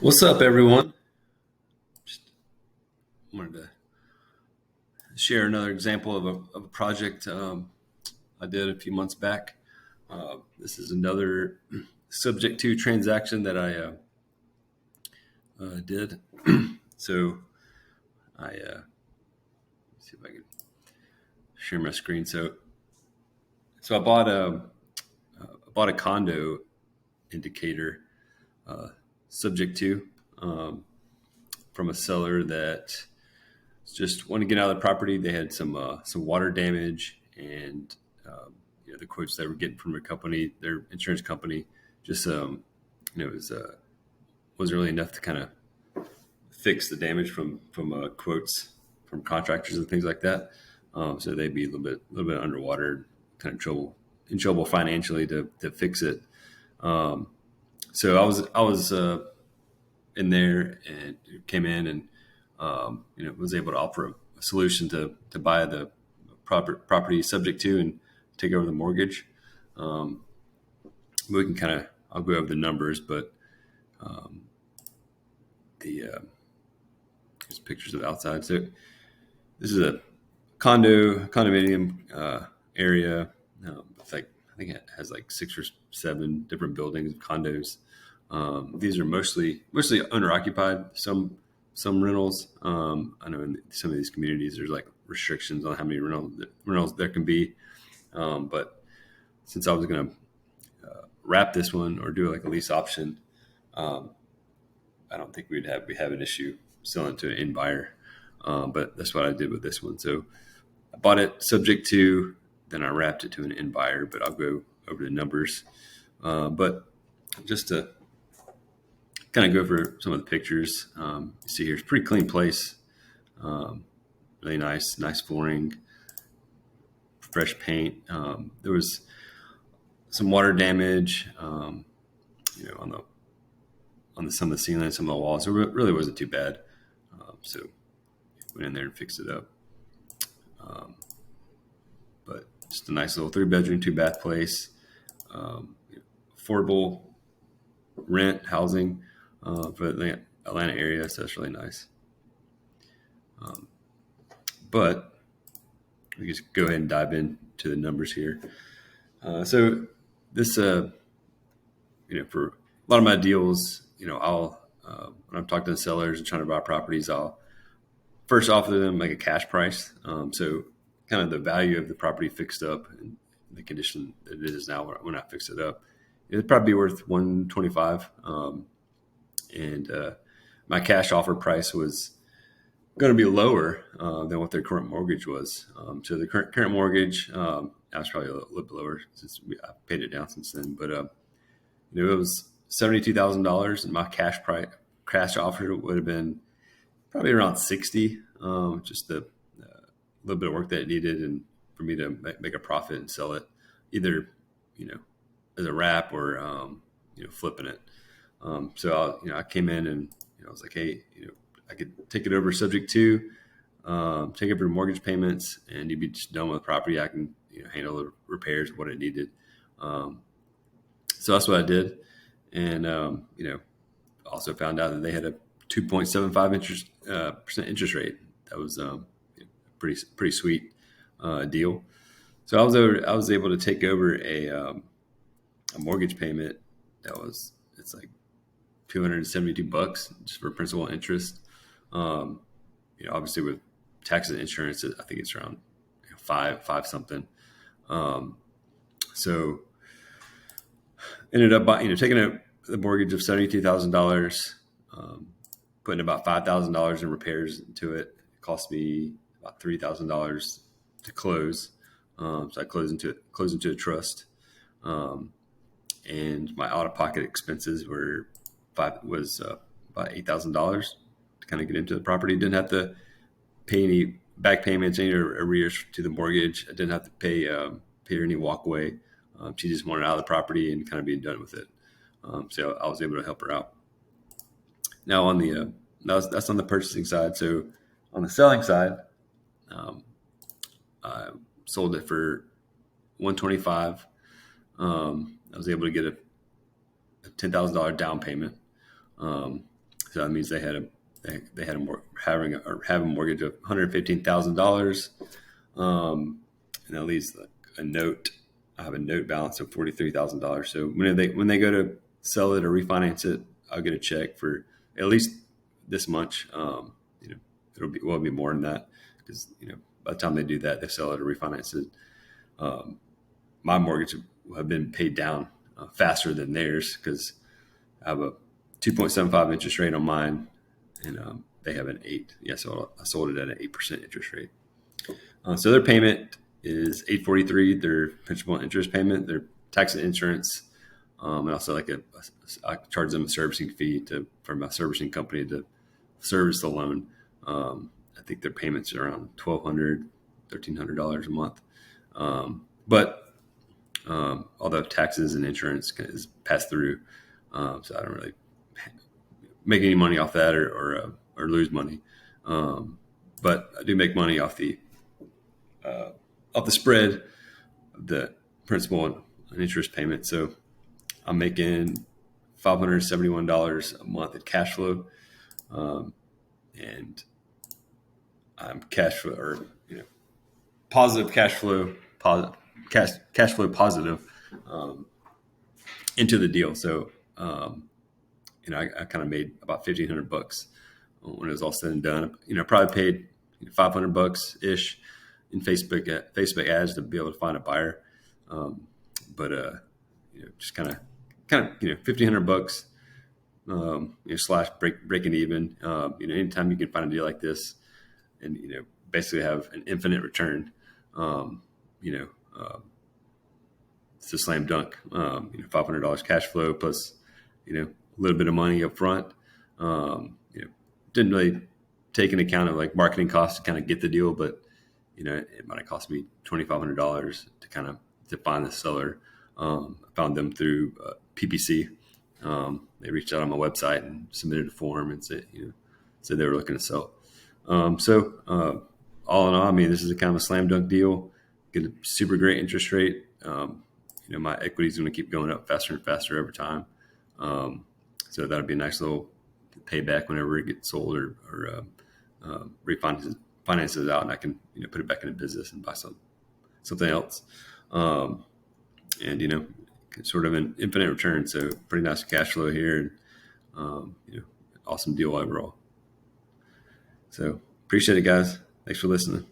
What's up, everyone? Just wanted to share another example of a project I did a few months back. This is another subject to transaction that I did. So see if I can share my screen. So I bought a condo indicator subject to from a seller that just wanted to get out of the property. They had some water damage, and the quotes they were getting from their insurance company, just it wasn't really enough to kind of fix the damage from quotes from contractors and things like that. So they'd be a little bit underwater, kind of in trouble financially to fix it. So I was in there and came in and was able to offer a solution to buy the property subject to and take over the mortgage. We can I'll go over the numbers, but there's pictures of the outside. So this is a condominium area. It's like, I think it has like 6 or 7 different buildings, condos. These are mostly owner occupied. Some rentals. I know in some of these communities there's like restrictions on how many rentals there can be. But since I was going to wrap this one or do like a lease option, I don't think we have an issue selling to an end buyer. But that's what I did with this one. So I bought it subject to, then I wrapped it to an end buyer. But I'll go over the numbers. But just to kind of go over some of the pictures. You see here, it's a pretty clean place. Really nice flooring, fresh paint. There was some water damage, on some of the ceiling, some of the walls. So it really wasn't too bad. So went in there and fixed it up. But just a nice little 3-bedroom, 2-bath place. Affordable rent housing for the Atlanta area, so that's really nice. But we just go ahead and dive into the numbers here. So this, for a lot of my deals, I'll when I'm talking to the sellers and trying to buy properties, I'll first offer them like a cash price. So kind of the value of the property fixed up and the condition that it is now when I fix it up, it'd probably be worth 125. And my cash offer price was going to be lower than what their current mortgage was. So the current mortgage, I was probably a little bit lower since I paid it down since then. But it was $72,000, and my cash offer would have been probably around 60. Just a little bit of work that it needed, and for me to make a profit and sell it, either as a wrap or flipping it. So I came in and I was like, hey, I could take it over subject to, take over mortgage payments, and you'd be just done with the property. I can handle the repairs, what it needed. So that's what I did, and also found out that they had a 2.75 percent interest rate. That was pretty sweet deal. So I was able to take over a mortgage payment it's like $272 just for principal and interest. Obviously with taxes and insurance, I think it's around five something. So ended up taking the mortgage of $72,000, putting about $5,000 in repairs into it. It cost me about $3,000 to close. So I closed into a trust. And my out-of-pocket expenses was about $8,000 to kind of get into the property. Didn't have to pay any back payments, any arrears to the mortgage. I didn't have to pay her any walkaway. She just wanted out of the property and kind of being done with it. So I was able to help her out. Now that's on the purchasing side. So on the selling side, I sold it for $125. I was able to get a $10,000 down payment. So that means they had have a mortgage of $115,000, and that leaves a note. I have a note balance of $43,000. So when they go to sell it or refinance it, I'll get a check for at least this much. It'll be more than that, because by the time they do that, they sell it or refinance it. My mortgage will have been paid down faster than theirs, because I have a 2.75 interest rate on mine, and they have an 8. Yeah, so I sold it at an 8% interest rate. So their payment is $843. Their principal and interest payment, their tax and insurance, and also I charge them a servicing fee from my servicing company to service the loan. I think their payments are around $1,200, $1,300 a month. But although taxes and insurance is passed through, so I don't really make any money off that or lose money. But I do make money off the spread of the principal and interest payment. So I'm making $571 a month in cash flow, and I'm cash flow positive cash flow positive into the deal. So I kind of made about $1,500 when it was all said and done. Probably paid $500 ish in Facebook ads to be able to find a buyer. Just kind of $1,500 slash breaking even. Anytime you can find a deal like this, and basically have an infinite return, it's a slam dunk. $500 cash flow plus a little bit of money up front. Didn't really take into account of like marketing costs to kind of get the deal, but it might have cost me $2,500 to find the seller. I found them through PPC. They reached out on my website and submitted a form and said they were looking to sell. All in all, I mean, this is a kind of a slam dunk deal. Get a super great interest rate. My equity is going to keep going up faster and faster over time. So that'll be a nice little payback whenever it gets sold or refinances out, and I can put it back into business and buy something else. Sort of an infinite return. So pretty nice cash flow here, and awesome deal overall. So appreciate it, guys. Thanks for listening.